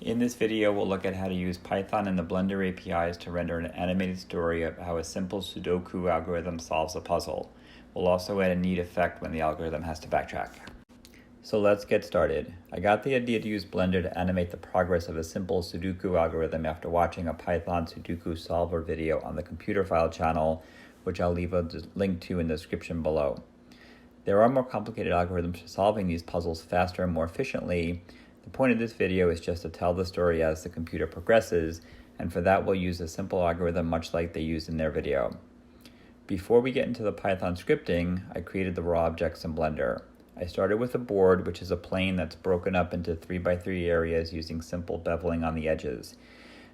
In this video, we'll look at how to use Python and the Blender APIs to render an animated story of how a simple Sudoku algorithm solves a puzzle. We'll also add a neat effect when the algorithm has to backtrack. So let's get started. I got the idea to use Blender to animate the progress of a simple Sudoku algorithm after watching a Python Sudoku solver video on the computer file channel, which I'll leave a link to in the description below. There are more complicated algorithms for solving these puzzles faster and more efficiently. The point of this video is just to tell the story as the computer progresses, and for that we'll use a simple algorithm much like they used in their video. Before we get into the Python scripting, I created the raw objects in Blender. I started with a board, which is a plane that's broken up into 3x3 areas using simple beveling on the edges.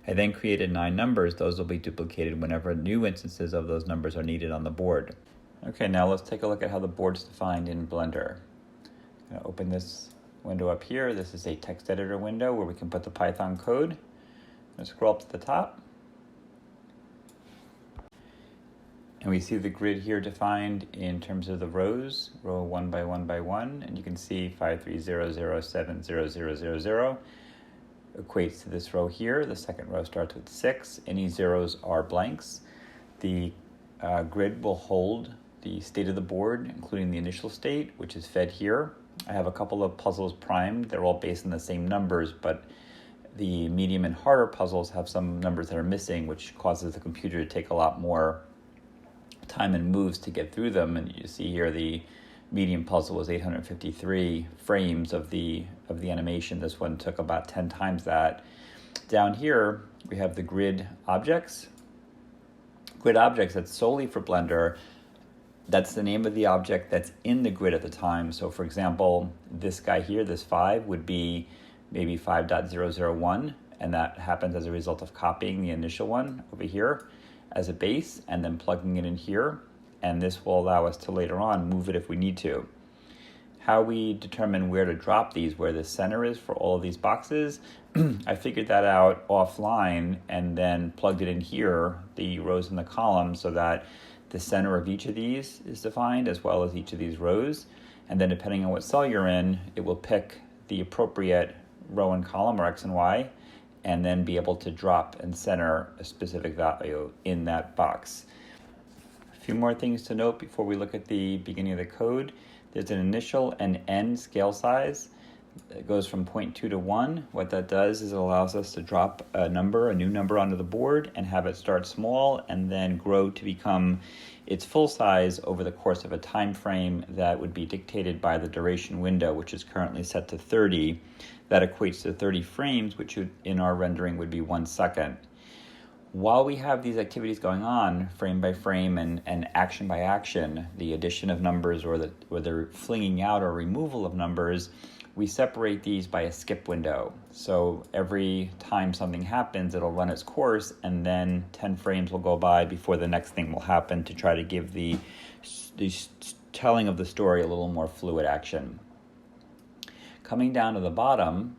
I then created 9 numbers. Those will be duplicated whenever new instances of those numbers are needed on the board. Okay, now let's take a look at how the board's defined in Blender. I'm going to open this window up here. This is a text editor window where we can put the Python code. Let's scroll up to the top. And we see the grid here defined in terms of the rows, row 1 by 1 by 1, and you can see 530070000 equates to this row here. The second row starts with 6. Any zeros are blanks. The grid will hold the state of the board, including the initial state, which is fed here. I have a couple of puzzles primed. They're all based on the same numbers, but the medium and harder puzzles have some numbers that are missing, which causes the computer to take a lot more time and moves to get through them. And you see here the medium puzzle was 853 frames of the animation. This one took about 10 times that. Down here we have the grid objects. Grid objects, that's solely for Blender. That's the name of the object that's in the grid at the time. So for example, this guy here, this 5, would be maybe 5.001, and that happens as a result of copying the initial one over here as a base and then plugging it in here. And this will allow us to later on move it if we need to. How we determine where to drop these, where the center is for all of these boxes, I figured that out offline and then plugged it in here, the rows and the columns, so that the center of each of these is defined as well as each of these rows. And then depending on what cell you're in, it will pick the appropriate row and column, or X and Y, and then be able to drop and center a specific value in that box. A few more things to note before we look at the beginning of the code. There's an initial and end scale size. It goes from 0.2 to 1. What that does is it allows us to drop a new number onto the board and have it start small and then grow to become its full size over the course of a time frame that would be dictated by the duration window, which is currently set to 30. That equates to 30 frames, which in our rendering would be 1 second. While we have these activities going on, frame by frame and action by action, the addition of numbers or the flinging out or removal of numbers, we separate these by a skip window. So every time something happens, it'll run its course, and then 10 frames will go by before the next thing will happen to try to give the telling of the story a little more fluid action. Coming down to the bottom,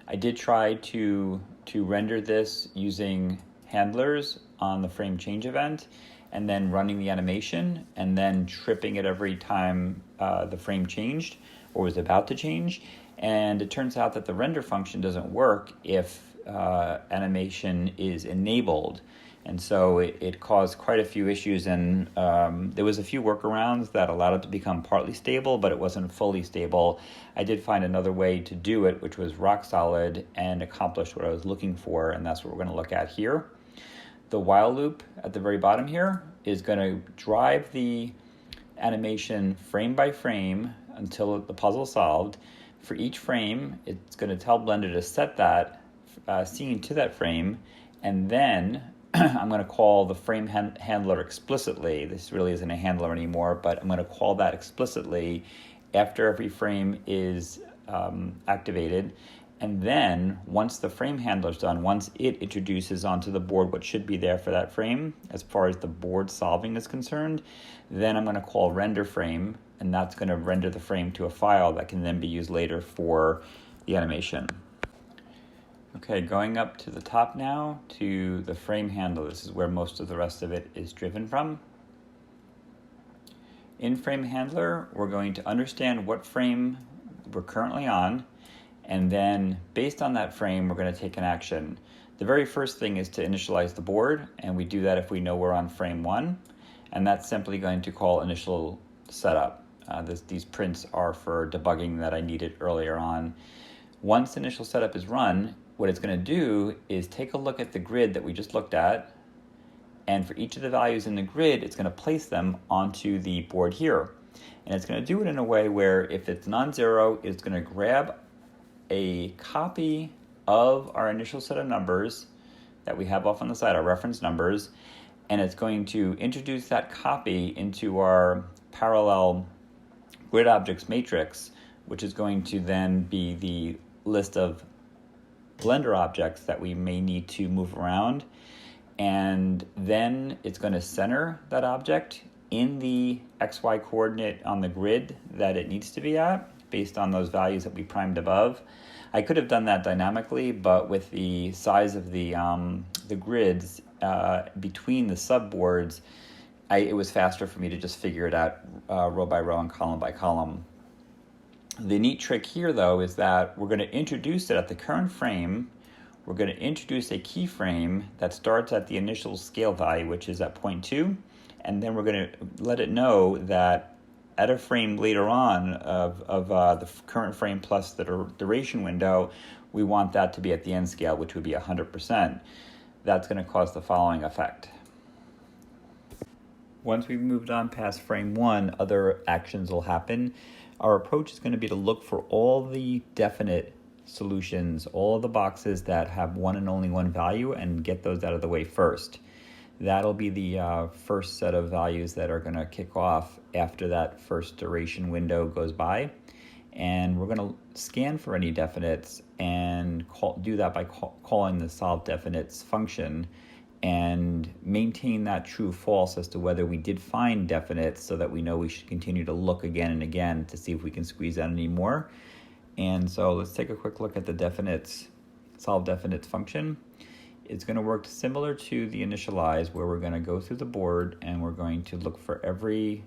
I did try to render this using handlers on the frame change event, and then running the animation, and then tripping it every time the frame changed or was about to change. And it turns out that the render function doesn't work if animation is enabled. And so it caused quite a few issues, and there was a few workarounds that allowed it to become partly stable, but it wasn't fully stable. I did find another way to do it, which was rock solid and accomplished what I was looking for, and that's what we're going to look at here. The while loop at the very bottom here is going to drive the animation frame by frame until the puzzle is solved. For each frame, it's going to tell Blender to set that scene to that frame, and then I'm going to call the frame handler explicitly. This really isn't a handler anymore, but I'm going to call that explicitly after every frame is activated. And then once the frame handler is done, once it introduces onto the board what should be there for that frame, as far as the board solving is concerned, then I'm going to call render frame, and that's going to render the frame to a file that can then be used later for the animation. Okay, going up to the top now to the frame handler. This is where most of the rest of it is driven from. In frame handler, we're going to understand what frame we're currently on, And then based on that frame, we're going to take an action. The very first thing is to initialize the board, and we do that if we know we're on frame 1. And that's simply going to call initial setup. These prints are for debugging that I needed earlier on. Once initial setup is run, what it's going to do is take a look at the grid that we just looked at, and for each of the values in the grid, it's going to place them onto the board here. And it's going to do it in a way where if it's non-zero, it's going to grab a copy of our initial set of numbers that we have off on the side, our reference numbers, and it's going to introduce that copy into our parallel grid objects matrix, which is going to then be the list of Blender objects that we may need to move around. And then it's going to center that object in the XY coordinate on the grid that it needs to be at, based on those values that we primed above. I could have done that dynamically, but with the size of the grids between the subboards, it was faster for me to just figure it out row by row and column by column. The neat trick here, though, is that we're going to introduce it at the current frame. We're going to introduce a keyframe that starts at the initial scale value, which is at 0.2, and then we're going to let it know that at a frame later on of the current frame plus the duration window, we want that to be at the end scale, which would be 100%. That's going to cause the following effect. Once we've moved on past frame 1, other actions will happen. Our approach is going to be to look for all the definite solutions, all of the boxes that have one and only one value, and get those out of the way first. That'll be the first set of values that are going to kick off after that first duration window goes by. And we're going to scan for any definites and do that by calling the solve definites function, and maintain that true false as to whether we did find definites, so that we know we should continue to look again and again to see if we can squeeze out any more. And so let's take a quick look at the definites, solve definites function. It's going to work similar to the initialize, where we're going to go through the board and we're going to look for every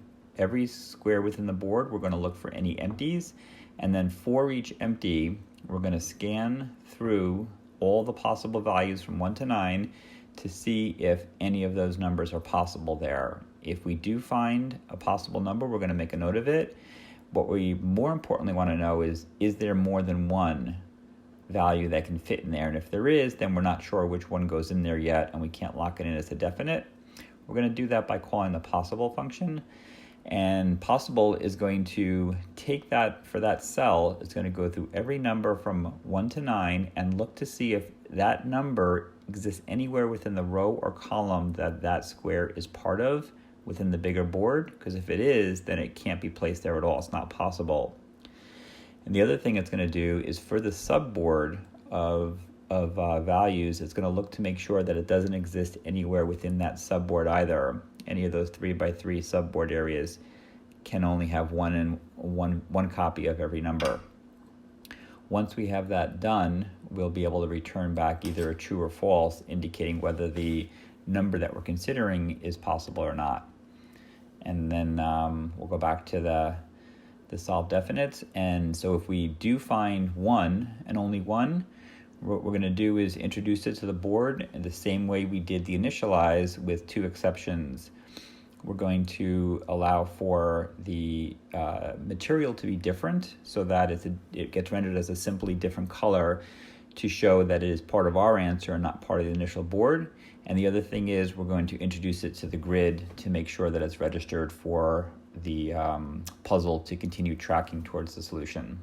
square within the board. We're going to look for any empties, and then for each empty, we're going to scan through all the possible values from 1 to 9 to see if any of those numbers are possible there. If we do find a possible number, we're going to make a note of it. What we more importantly want to know is there more than one value that can fit in there? And if there is, then we're not sure which one goes in there yet, and we can't lock it in as a definite. We're going to do that by calling the possible function. And possible is going to take that, for that cell, it's going to go through every number from 1 to 9 and look to see if that number exists anywhere within the row or column that square is part of within the bigger board, because if it is, then it can't be placed there at all. It's not possible. And the other thing it's going to do is for the subboard of values, it's going to look to make sure that it doesn't exist anywhere within that subboard either. Any of those 3x3 subboard areas can only have one copy of every number. Once we have that done, we'll be able to return back either a true or false, indicating whether the number that we're considering is possible or not. And then we'll go back to the solve definites. And so if we do find one and only one, what we're going to do is introduce it to the board in the same way we did the initialize, with two exceptions. We're going to allow for the material to be different, so that it gets rendered as a simply different color to show that it is part of our answer and not part of the initial board. And the other thing is we're going to introduce it to the grid to make sure that it's registered for the puzzle to continue tracking towards the solution.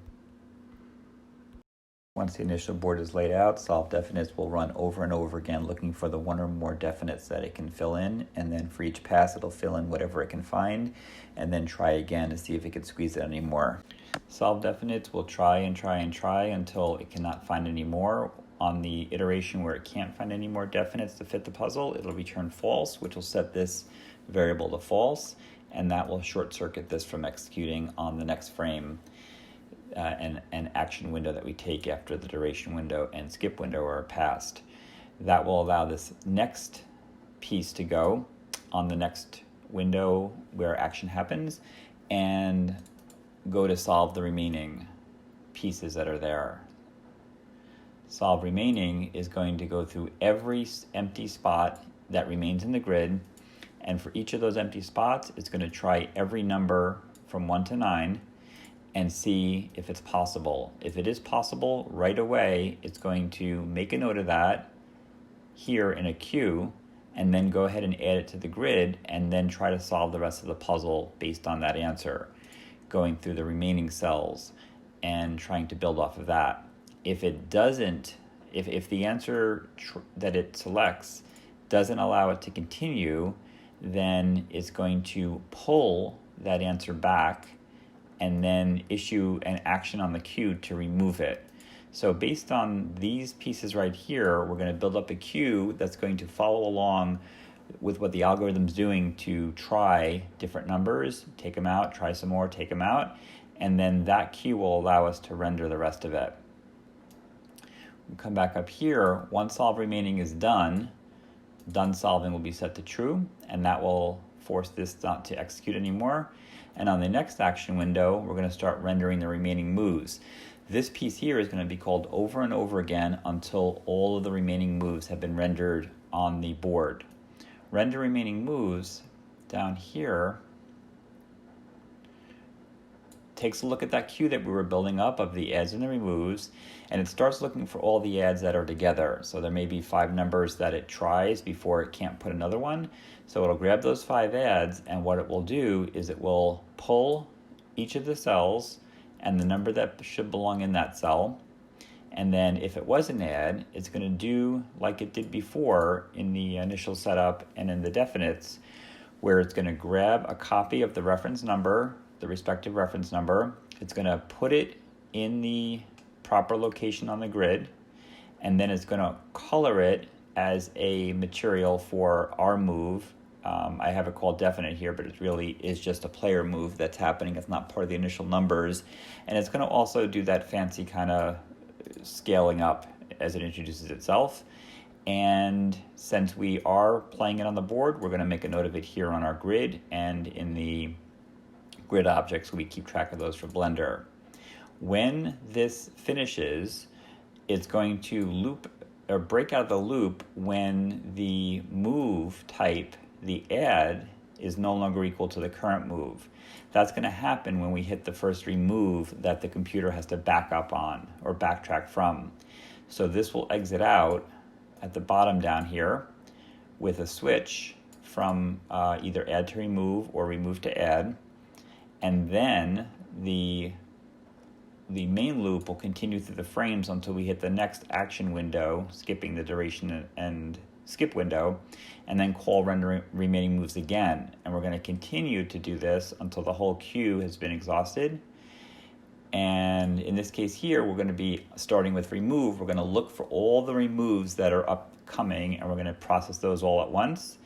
Once the initial board is laid out, solve definites will run over and over again looking for the one or more definites that it can fill in, and then for each pass it'll fill in whatever it can find, and then try again to see if it can squeeze out any more. Solve definites will try and try and try until it cannot find any more. On the iteration where it can't find any more definites to fit the puzzle, it'll return false, which will set this variable to false, and that will short circuit this from executing on the next frame. An action window that we take after the duration window and skip window are passed. That will allow this next piece to go on the next window where action happens, and go to solve the remaining pieces that are there. solve remaining is going to go through every empty spot that remains in the grid, and for each of those empty spots, it's going to try every number from 1 to 9 and see if it's possible. If it is possible, right away, it's going to make a note of that here in a queue, and then go ahead and add it to the grid, and then try to solve the rest of the puzzle based on that answer, going through the remaining cells and trying to build off of that. If it doesn't, if the answer that it selects doesn't allow it to continue, then it's going to pull that answer back and then issue an action on the queue to remove it. So based on these pieces right here, we're going to build up a queue that's going to follow along with what the algorithm's doing to try different numbers, take them out, try some more, take them out, and then that queue will allow us to render the rest of it. We'll come back up here. Once solve remaining is done solving will be set to true, and that will force this not to execute anymore. And on the next action window, we're going to start rendering the remaining moves. This piece here is going to be called over and over again until all of the remaining moves have been rendered on the board. Render remaining moves down here takes a look at that queue that we were building up of the adds and the removes, and it starts looking for all the adds that are together. So there may be 5 numbers that it tries before it can't put another one. So it'll grab those 5 adds, and what it will do is it will pull each of the cells and the number that should belong in that cell. And then if it was an add, it's going to do like it did before in the initial setup and in the definites, where it's going to grab a copy of the reference number, the respective reference number. It's going to put it in the proper location on the grid, and then it's going to color it as a material for our move. I have it called definite here, but it really is just a player move that's happening. It's not part of the initial numbers. And it's going to also do that fancy kind of scaling up as it introduces itself. And since we are playing it on the board, we're going to make a note of it here on our grid and in the grid objects, so we keep track of those for Blender. When this finishes, it's going to loop or break out of the loop when the move type, the add, is no longer equal to the current move. That's going to happen when we hit the first remove that the computer has to back up on or backtrack from. So this will exit out at the bottom down here with a switch from either add to remove or remove to add. And then the main loop will continue through the frames until we hit the next action window, skipping the duration and skip window, and then call render remaining moves again. And we're going to continue to do this until the whole queue has been exhausted. And in this case here, we're going to be starting with remove. We're going to look for all the removes that are upcoming, and we're going to process those all at once.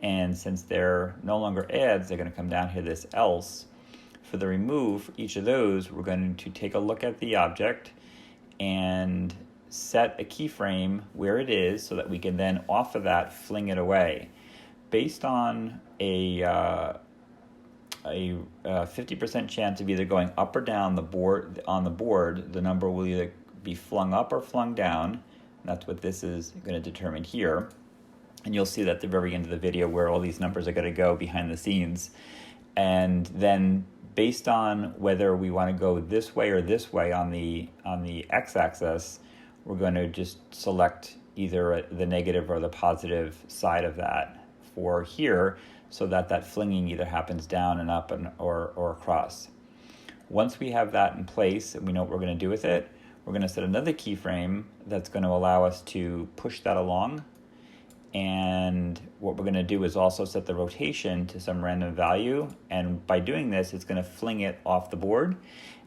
And since they're no longer adds, they're going to come down here, this else. For the remove, for each of those, we're going to take a look at the object and set a keyframe where it is so that we can then, off of that, fling it away. Based on a 50% chance of either going up or down the board, the number will either be flung up or flung down. That's what this is going to determine here. And you'll see that at the very end of the video where all these numbers are going to go behind the scenes. And then based on whether we want to go this way or this way on the x-axis, we're going to just select either the negative or the positive side of that for here, so that that flinging either happens down and up or across. Once we have that in place and we know what we're going to do with it, we're going to set another keyframe that's going to allow us to push that along. And what we're going to do is also set the rotation to some random value. And by doing this, it's going to fling it off the board.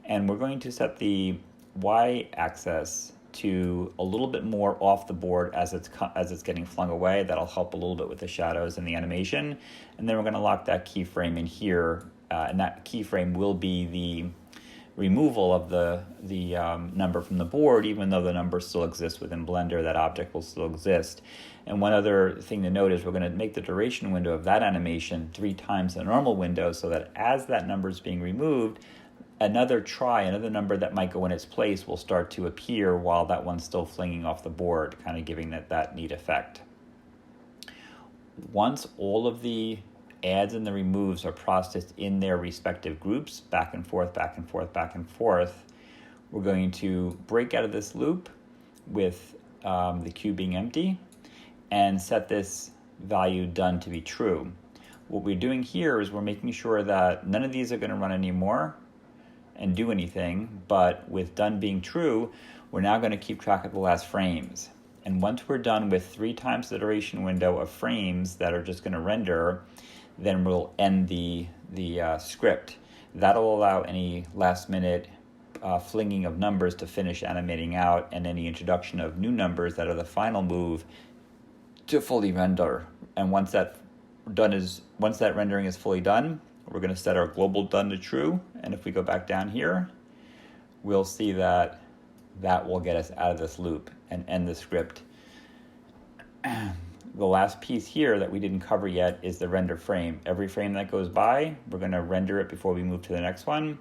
And we're going to set the y-axis to a little bit more off the board as it's getting flung away. That'll help a little bit with the shadows and the animation. And then we're going to lock that keyframe in here, and that keyframe will be the removal of the number from the board. Even though the number still exists within Blender, that object will still exist. And one other thing to note is we're going to make the duration window of that animation 3 times the normal window, so that as that number is being removed, another number that might go in its place will start to appear while that one's still flinging off the board, kind of giving it that neat effect. Once all of the adds and the removes are processed in their respective groups, back and forth, back and forth, back and forth, we're going to break out of this loop with the queue being empty and set this value done to be true. What we're doing here is we're making sure that none of these are going to run anymore and do anything, but with done being true, we're now going to keep track of the last frames. And once we're done with 3 times the duration window of frames that are just going to render, then we'll end the script. That'll allow any last minute flinging of numbers to finish animating out, and any introduction of new numbers that are the final move to fully render. And once that rendering is fully done, we're going to set our global done to true. And if we go back down here, we'll see that will get us out of this loop and end the script. The last piece here that we didn't cover yet is the render frame. Every frame that goes by, we're going to render it before we move to the next one.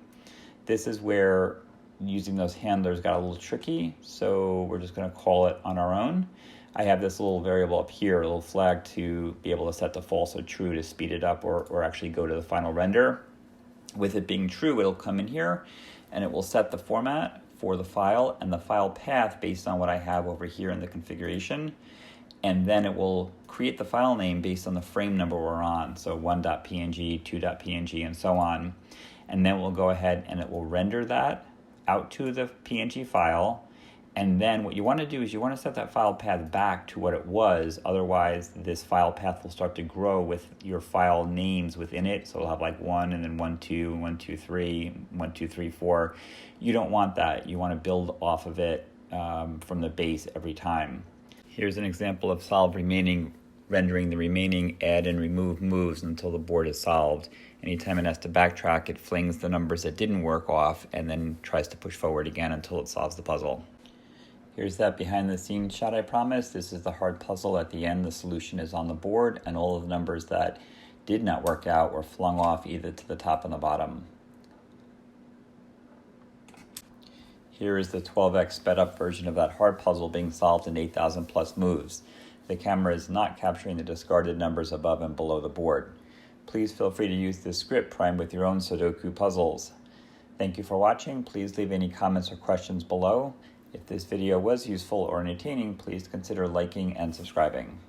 This is where using those handlers got a little tricky, so we're just going to call it on our own. I have this little variable up here, a little flag, to be able to set to false or true to speed it up or actually go to the final render. With it being true, it'll come in here and it will set the format for the file and the file path based on what I have over here in the configuration. And then it will create the file name based on the frame number we're on. So 1.png, 2.png, and so on. And then we'll go ahead and it will render that out to the PNG file. And then what you want to do is you want to set that file path back to what it was. Otherwise, this file path will start to grow with your file names within it. So it'll have like 1 and then 1, 2, 1, 2, 3, 1, 2, 3, 4. You don't want that. You want to build off of it from the base every time. Here's an example of solve remaining, rendering the remaining add and remove moves until the board is solved. Anytime it has to backtrack, it flings the numbers that didn't work off and then tries to push forward again until it solves the puzzle. Here's that behind the scenes shot I promised. This is the hard puzzle. At the end, the solution is on the board and all of the numbers that did not work out were flung off either to the top and the bottom. Here is the 12x sped up version of that hard puzzle being solved in 8,000 plus moves. The camera is not capturing the discarded numbers above and below the board. Please feel free to use this script primed with your own Sudoku puzzles. Thank you for watching. Please leave any comments or questions below. If this video was useful or entertaining, please consider liking and subscribing.